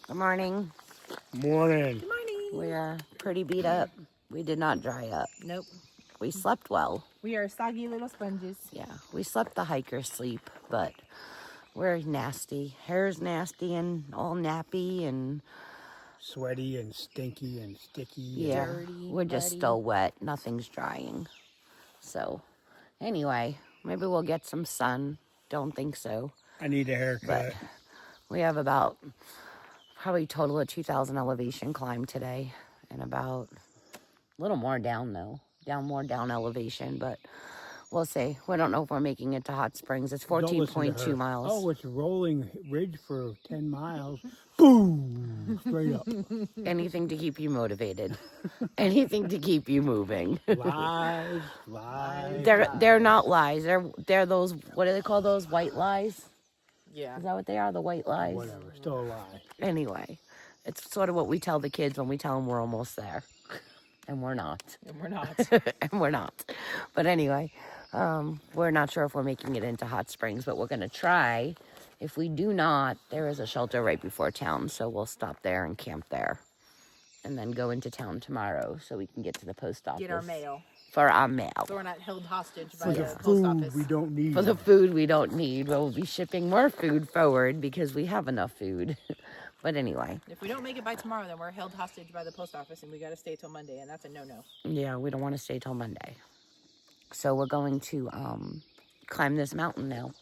Good morning. Morning. Good morning. We are pretty beat up. We did not dry up. Nope. We slept well. We are soggy little sponges. Yeah, we slept the hiker sleep, but we're nasty. Hair's nasty and all nappy and Sweaty and stinky and sticky. yeah, Dirty, we're just muddy. still wet. Nothing's drying. So, anyway, maybe we'll get some sun. Don't think so. I need a haircut. But we have about probably total of 2,000 elevation climb today, and about a little more down though. More down elevation, but we'll see. We don't know if we're making it to Hot Springs. It's 14.2 miles. Oh, it's a rolling ridge for 10 miles. Boom! Straight up. Anything to keep you motivated. Anything to keep you moving. Lies. They're not lies. They're those, what do they call those? White lies? Yeah. Is that what they are? The white lies? Whatever. Still a lie. Anyway, it's sort of what we tell the kids when we tell them we're almost there. And we're not. And we're not. And we're not. But anyway, we're not sure if we're making it into Hot Springs, but we're going to try. If we do not, there is a shelter right before town, so we'll stop there and camp there. And then go into town tomorrow so we can get to the post office. Get our mail. For our mail. So we're not held hostage by For the the post food office. we don't need. For the food we don't need. We'll be shipping more food forward because we have enough food. But anyway. If we don't make it by tomorrow, then we're held hostage by the post office and we got to stay till Monday, and that's a no-no. Yeah, we don't want to stay till Monday. So we're going to climb this mountain now.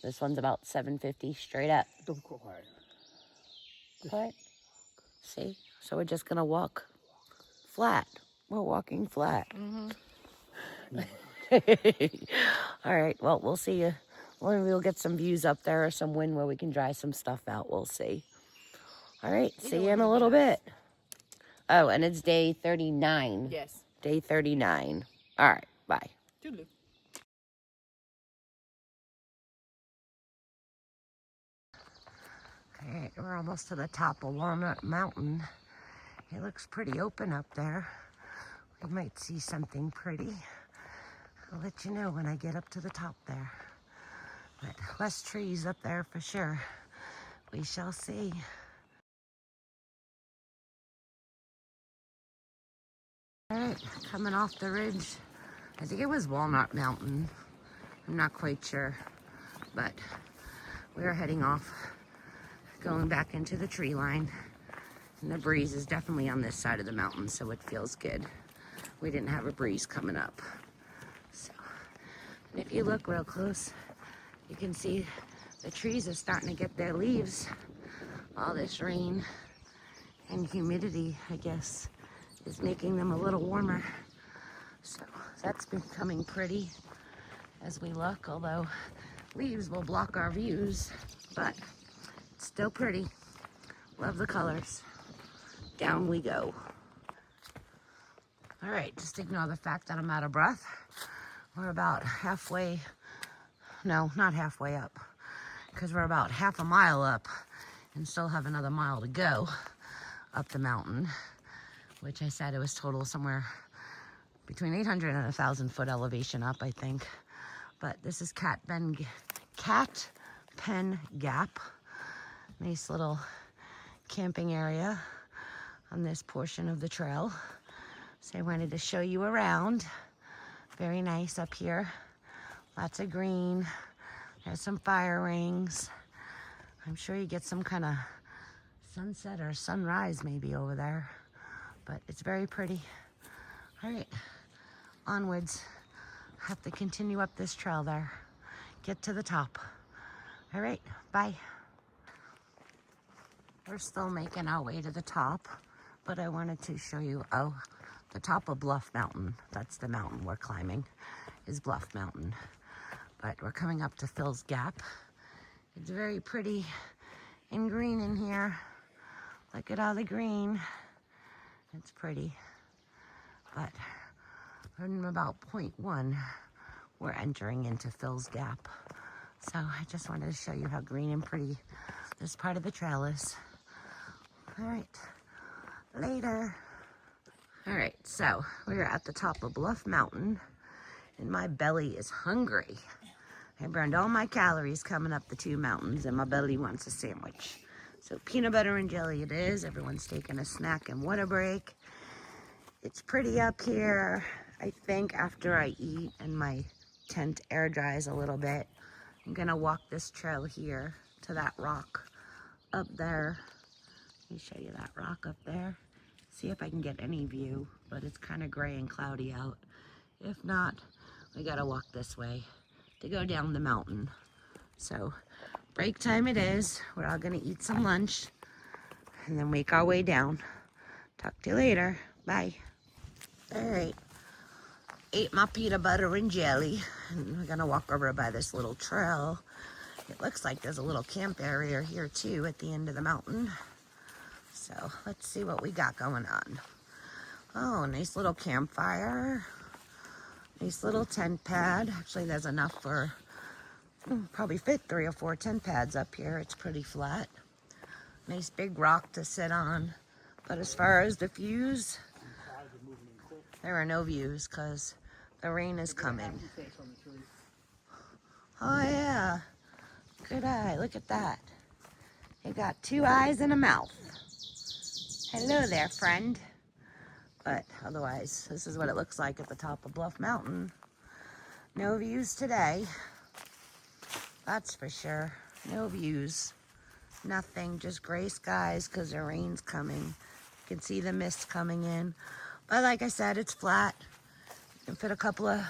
This one's about 750 straight up. Don't go quiet. What? See? So we're just going to walk flat. We're walking flat. All right, well, we'll see you. Maybe we'll get some views up there or some wind where we can dry some stuff out. We'll see. All right, see you in a little bit. Oh, and it's day 39. Yes. Day 39. All right, bye. Toodaloo. All right, we're almost to the top of Walnut Mountain. It looks pretty open up there. We might see something pretty. I'll let you know when I get up to the top there. But less trees up there for sure. We shall see. All right, coming off the ridge. I think it was Walnut Mountain. I'm not quite sure, but we are heading off, going back into the tree line. And the breeze is definitely on this side of the mountain, so it feels good. We didn't have a breeze coming up. So, and if you look real close, you can see the trees are starting to get their leaves. All this rain and humidity, I guess, is making them a little warmer. So that's becoming pretty as we look, although leaves will block our views, but it's still pretty. Love the colors. Down we go. All right, just ignore the fact that I'm out of breath. We're about halfway, no, not halfway up, because we're about half a mile up and still have another mile to go up the mountain, which I said it was total somewhere between 800 and 1,000 foot elevation up, I think. But this is Cat Pen Gap. Nice little camping area on this portion of the trail. So I wanted to show you around. Very nice up here. Lots of green. There's some fire rings. I'm sure you get some kind of sunset or sunrise maybe over there. But it's very pretty. All right, onwards. Have to continue up this trail there. Get to the top. All right, bye. We're still making our way to the top, but I wanted to show you, the top of Bluff Mountain. That's the mountain we're climbing, is Bluff Mountain. But we're coming up to Phil's Gap. It's very pretty and green in here. Look at all the green. It's pretty. But from about point 1, we're entering into Phil's Gap. So I just wanted to show you how green and pretty this part of the trail is. All right, later. All right, so we're at the top of Bluff Mountain, and my belly is hungry. I burned all my calories coming up the 2 mountains, and my belly wants a sandwich. So peanut butter and jelly it is. Everyone's taking a snack and water break. It's pretty up here. I think after I eat and my tent air dries a little bit, I'm gonna walk this trail here to that rock up there. Let me show you that rock up there. See if I can get any view, but it's kind of gray and cloudy out. If not, we gotta walk this way to go down the mountain. So break time it is. We're all gonna eat some lunch and then make our way down. Talk to you later. Bye. All right. Ate my peanut butter and jelly. And we're gonna walk over by this little trail. It looks like there's a little camp area here too at the end of the mountain. So let's see what we got going on. Oh, nice little campfire. Nice little tent pad. Actually, there's enough for probably fit 3 or 4 tent pads up here. It's pretty flat. Nice big rock to sit on. But as far as the views, there are no views because the rain is coming. Oh yeah, good eye, look at that. It got 2 eyes and a mouth. Hello there, friend. But otherwise, this is what it looks like at the top of Bluff Mountain. No views today, that's for sure. No views, nothing, just gray skies because the rain's coming. You can see the mist coming in. But like I said, it's flat. You can fit a couple of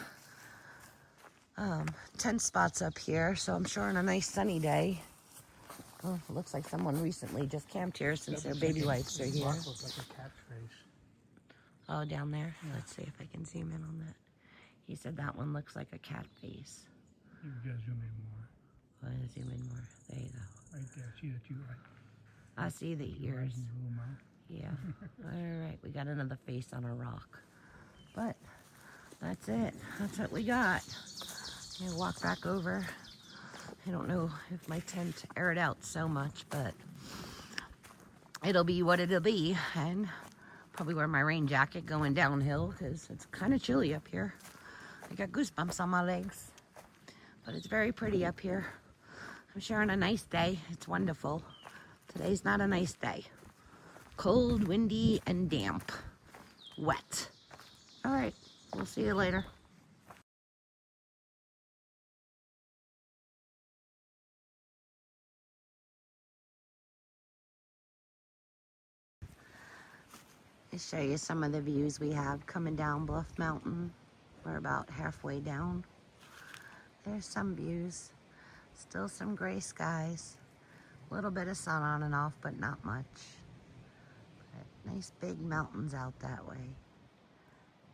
tent spots up here, so I'm sure on a nice sunny day. Oh, it looks like someone recently just camped here since their baby wipes are here. Looks like a cat's face. Oh, down there? Yeah. Let's see if I can zoom in on that. He said that one looks like a cat face. You gotta zoom in more. Oh, zoom in more. There you go. Right there. See that you right. I see the Your ears. eyes and your little mouth. Yeah. All right, we got another face on a rock. But that's it. That's what we got. I'm gonna walk back over. I don't know if my tent aired out so much, but it'll be what it'll be. And probably wear my rain jacket going downhill because it's kind of chilly up here. I got goosebumps on my legs, but it's very pretty up here. I'm sure on a nice day, it's wonderful. Today's not a nice day. Cold, windy, and damp. Wet. All right, we'll see you later. I'll show you some of the views we have coming down Bluff Mountain. We're about halfway down. There's some views. Still some gray skies. A little bit of sun on and off, but not much. But nice big mountains out that way.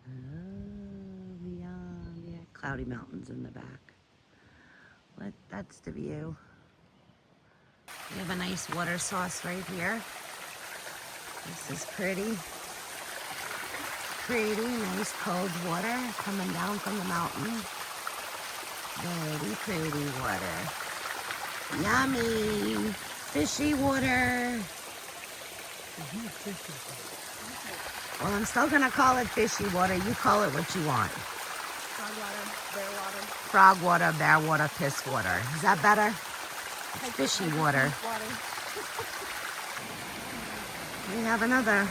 Oh, beyond, yeah, cloudy mountains in the back. That's the view. We have a nice water source right here. This is pretty. Pretty nice cold water coming down from the mountain. Very pretty water. Yummy! Fishy water. Well, I'm still gonna call it fishy water. You call it what you want. Frog water, bear water. Frog water, bear water, piss water. Is that better? It's fishy water. We have another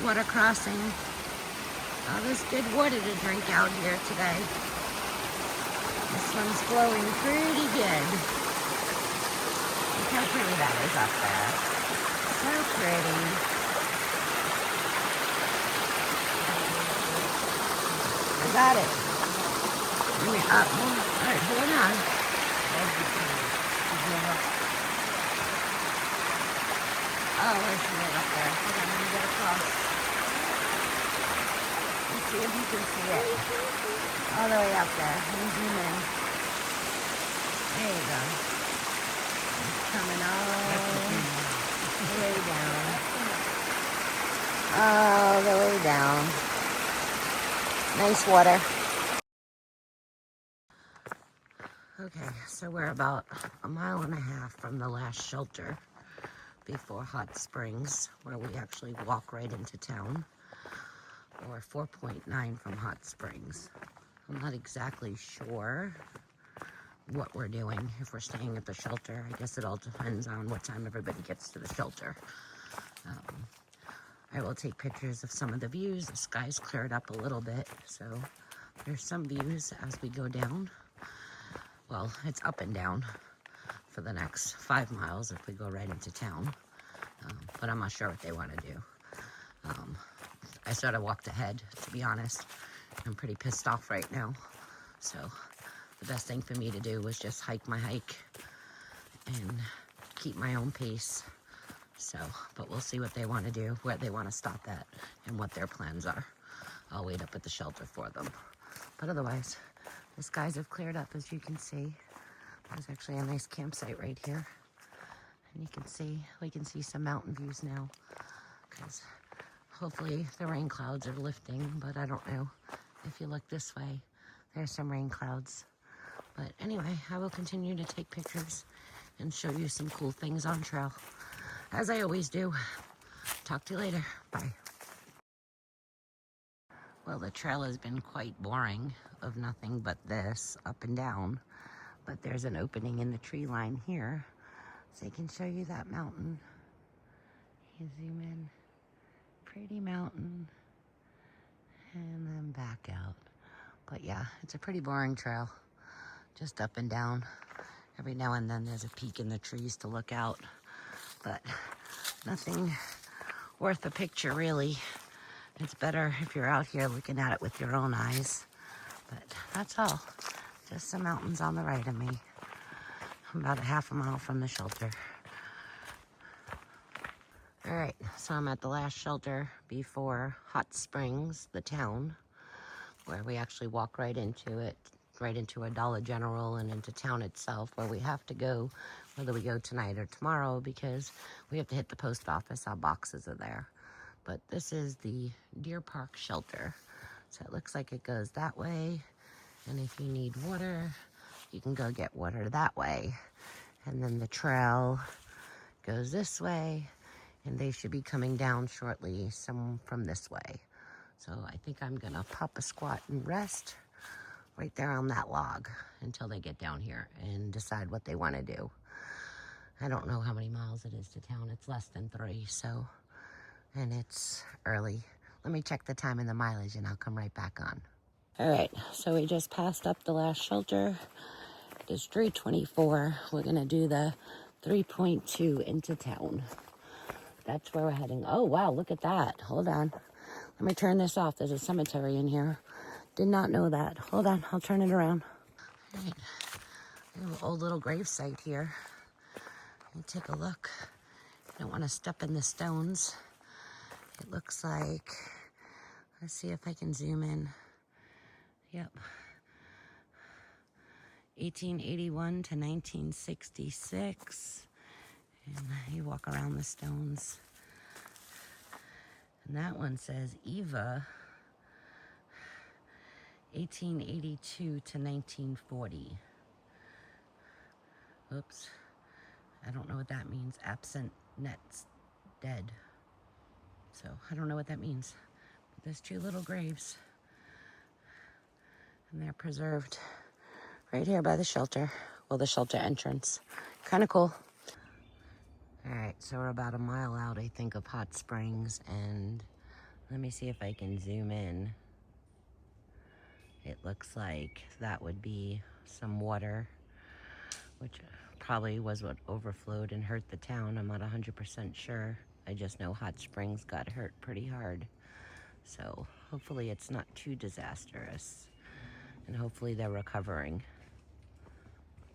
water crossing. Oh, there's good water to drink out here today. This one's flowing pretty good. Look how pretty that is up there. So pretty. I got it. Let me up more. All right, hold on. Oh, there's something up there. Hold on, let me get across. Let's see if you can see it. All the way up there. Let me zoom in. There you go. It's coming all the way down. All the way down. Nice water. Okay, so we're about 1.5 miles from the last shelter before Hot Springs, where we actually walk right into town, or 4.9 from Hot Springs. I'm not exactly sure what we're doing, if we're staying at the shelter. I guess it all depends on what time everybody gets to the shelter. I will take pictures of some of the views. The sky's cleared up a little bit, so there's some views as we go down. Well, it's up and down for the next 5 miles if we go right into town, but I'm not sure what they want to do. I sort of walked ahead, to be honest. I'm pretty pissed off right now, so the best thing for me to do was just hike my hike and keep my own pace. So, but we'll see what they want to do, where they want to stop at, and what their plans are. I'll wait up at the shelter for them. But otherwise, the skies have cleared up, as you can see. There's actually a nice campsite right here. And you can see, we can see some mountain views now, because hopefully the rain clouds are lifting, but I don't know. If you look this way, there's some rain clouds. But anyway, I will continue to take pictures and show you some cool things on trail, as I always do. Talk to you later. Bye. Well, the trail has been quite boring, of nothing but this, up and down. But there's an opening in the tree line here, so I can show you that mountain. You zoom in. Pretty mountain. And then back out. But yeah, it's a pretty boring trail. Just up and down. Every now and then there's a peak in the trees to look out. But nothing worth a picture, really. It's better if you're out here looking at it with your own eyes. But that's all. Just some mountains on the right of me. I'm about a half a mile from the shelter. All right, so I'm at the last shelter before Hot Springs, the town, where we actually walk right into it, right into a Dollar General and into town itself, where we have to go, whether we go tonight or tomorrow, because we have to hit the post office. Our boxes are there. But this is the Deer Park shelter. So it looks like it goes that way. And if you need water, you can go get water that way. And then the trail goes this way, and they should be coming down shortly, some from this way. So I think I'm gonna pop a squat and rest right there on that log until they get down here and decide what they want to do. I don't know how many miles it is to town. It's less than 3, so, and it's early. Let me check the time and the mileage and I'll come right back on. All right, so we just passed up the last shelter. It is 3:24. We're gonna do the 3.2 into town. That's where we're heading. Oh, wow, look at that. Hold on. Let me turn this off. There's a cemetery in here. Did not know that. Hold on, I'll turn it around. All right, an old little grave site here. Let me take a look. I don't want to step in the stones. It looks like, let's see if I can zoom in. Yep. 1881 to 1966. And you walk around the stones. And that one says Eva, 1882 to 1940. Oops. I don't know what that means. Absent nets dead. So I don't know what that means. But there's 2 little graves. And they're preserved right here by the shelter. Well, the shelter entrance. Kind of cool. All right, so we're about a mile out, I think, of Hot Springs. And let me see if I can zoom in. It looks like that would be some water, which probably was what overflowed and hurt the town. I'm not 100% sure. I just know Hot Springs got hurt pretty hard. So hopefully it's not too disastrous. And hopefully they're recovering.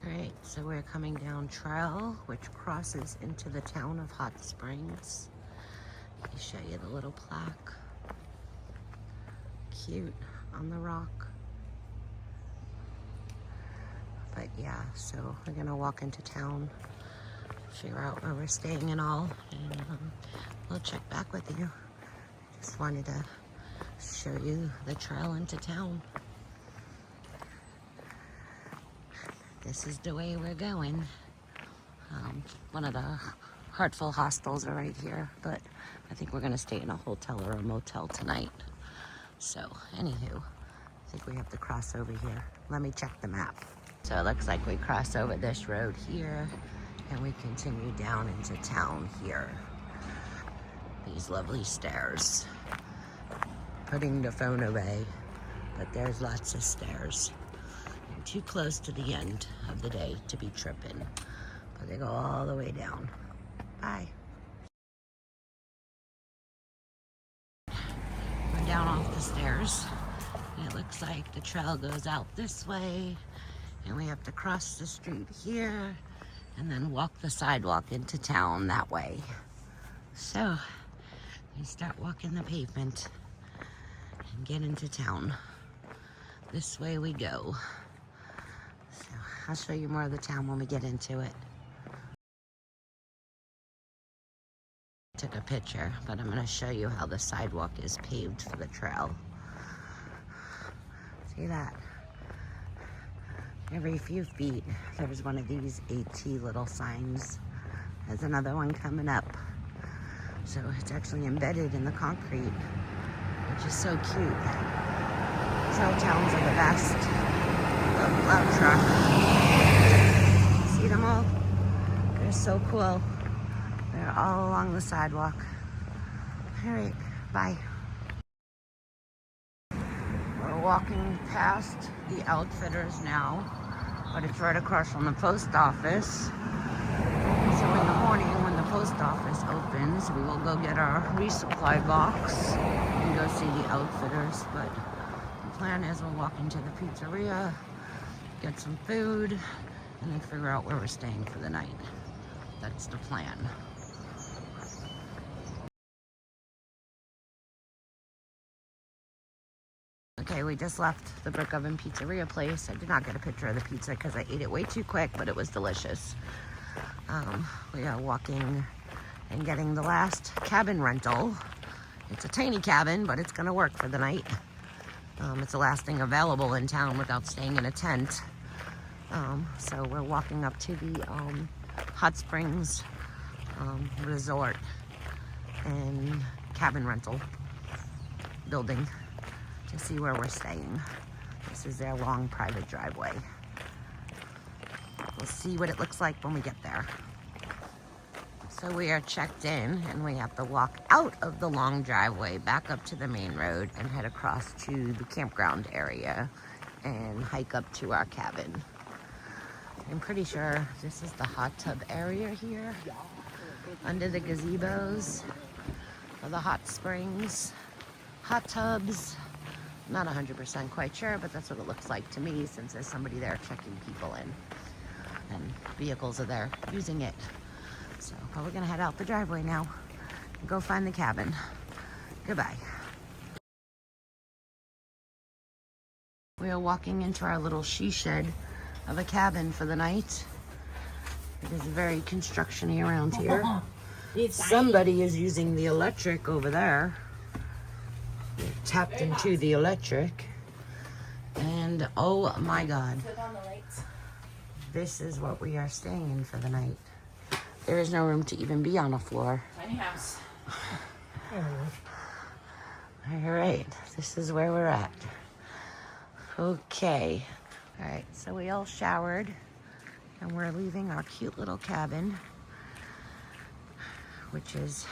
All right, so we're coming down trail, which crosses into the town of Hot Springs. Let me show you the little plaque. Cute on the rock. But yeah, so we're gonna walk into town, figure out where we're staying and all, and we'll check back with you. Just wanted to show you the trail into town. This is the way we're going. One of the Hartful hostels are right here, but I think we're gonna stay in a hotel or a motel tonight. So, anywho, I think we have to cross over here. Let me check the map. So it looks like we cross over this road here and we continue down into town here. These lovely stairs. Putting the phone away, but there's lots of stairs. I'm too close to the end of the day to be tripping, but they go all the way down. Bye. We're down off the stairs. It looks like the trail goes out this way, and we have to cross the street here and then walk the sidewalk into town that way. So we start walking the pavement and get into town. This way we go. So I'll show you more of the town when we get into it. Took a picture, but I'm going to show you how the sidewalk is paved for the trail. See that? Every few feet, there's one of these AT little signs. There's another one coming up. So it's actually embedded in the concrete, which is so cute. Trail towns are the best. Love plow truck. See them all? They're so cool. They're all along the sidewalk. All right, bye. We're walking past the Outfitters now, but it's right across from the post office. So in the morning when the post office opens, we will go get our resupply box and go see the Outfitters. But the plan is we'll walk into the pizzeria, get some food, and then figure out where we're staying for the night. That's the plan. Okay, we just left the Brick Oven Pizzeria place. I did not get a picture of the pizza because I ate it way too quick, but it was delicious. We are walking and getting the last cabin rental. It's a tiny cabin, but it's gonna work for the night. It's the last thing available in town without staying in a tent. So we're walking up to the Hot Springs Resort and cabin rental building to see where we're staying. This is their long private driveway. We'll see what it looks like when we get there. So we are checked in and we have to walk out of the long driveway back up to the main road and head across to the campground area and hike up to our cabin. I'm pretty sure this is the hot tub area here under the gazebos of the hot springs, hot tubs. Not 100% quite sure, but that's what it looks like to me since there's somebody there checking people in and vehicles are there using it. So, but we're gonna head out the driveway now and go find the cabin. Goodbye. We are walking into our little she shed of a cabin for the night. It is very construction-y around here. Somebody is using the electric over there. Tapped into the electric, and oh my god, this is what we are staying in for the night. There is no room to even be on a floor. Tiny house. All right, this is where we're at. Okay, all right, so we all showered and we're leaving our cute little cabin, which is,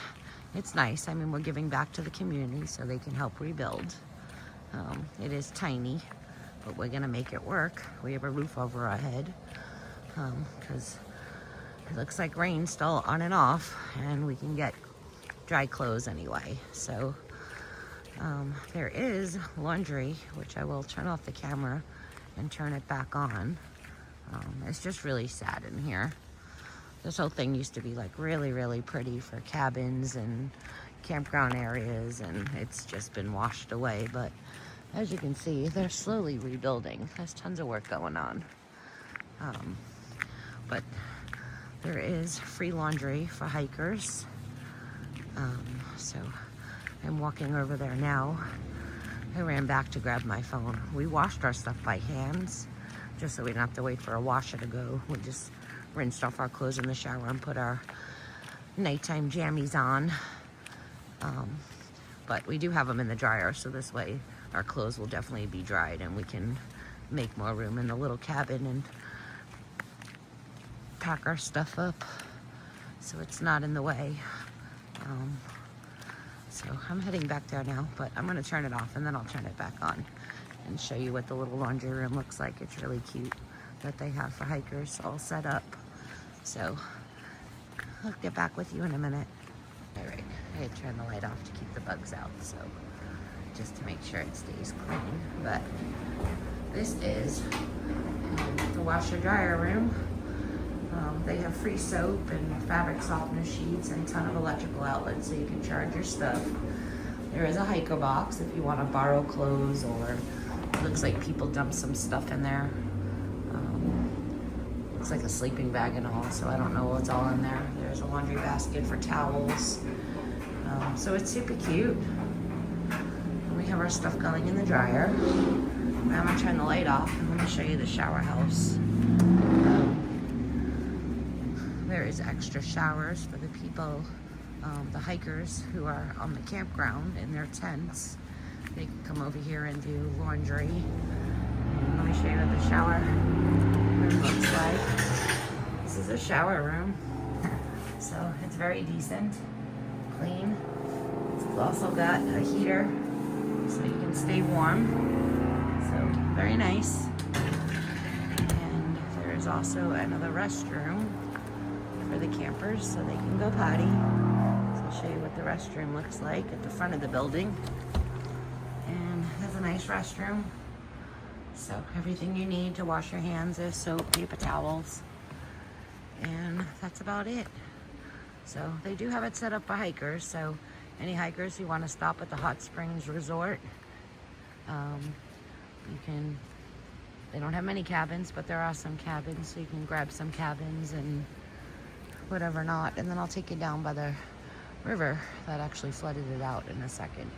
it's nice. I mean, we're giving back to the community so they can help rebuild. It is tiny, but we're gonna make it work. We have a roof over our head because it looks like rain's still on and off, and we can get dry clothes anyway. So there is laundry, which I will turn off the camera and turn it back on. It's just really sad in here. This whole thing used to be like really, really pretty for cabins and campground areas, and it's just been washed away. But as you can see, they're slowly rebuilding. There's tons of work going on. But there is free laundry for hikers. So I'm walking over there now. I ran back to grab my phone. We washed our stuff by hands just so we didn't have to wait for a washer to go. We just rinsed off our clothes in the shower and put our nighttime jammies on. But we do have them in the dryer, so this way our clothes will definitely be dried and we can make more room in the little cabin and pack our stuff up so it's not in the way. So I'm heading back there now, but I'm gonna turn it off and then I'll turn it back on and show you what the little laundry room looks like. It's really cute that they have for hikers all set up. So I'll get back with you in a minute. All right, I had turned the light off to keep the bugs out, so just to make sure it stays clean. But this is the washer dryer room. They have free soap and fabric softener sheets and a ton of electrical outlets so you can charge your stuff. There is a hiker box if you want to borrow clothes, or it looks like people dump some stuff in there. Looks like a sleeping bag and all, so I don't know what's all in there. There's a laundry basket for towels. So it's super cute. We have our stuff going in the dryer. I'm gonna turn the light off and let me show you the shower house. There is extra showers for the people, the hikers who are on the campground in their tents. They can come over here and do laundry. And let me show you what the shower room looks like. This is a shower room. So it's very decent, clean. It's also got a heater so you can stay warm. So very nice. And there is also another restroom for the campers so they can go potty. So I'll show you what the restroom looks like at the front of the building. And there's a nice restroom. So everything you need to wash your hands, there's soap, paper towels, and that's about it. So they do have it set up for hikers, so any hikers who want to stop at the Hot Springs Resort, you can, they don't have many cabins, but there are some cabins, so you can grab some cabins and whatever not, and then I'll take you down by the river that actually flooded it out in a second.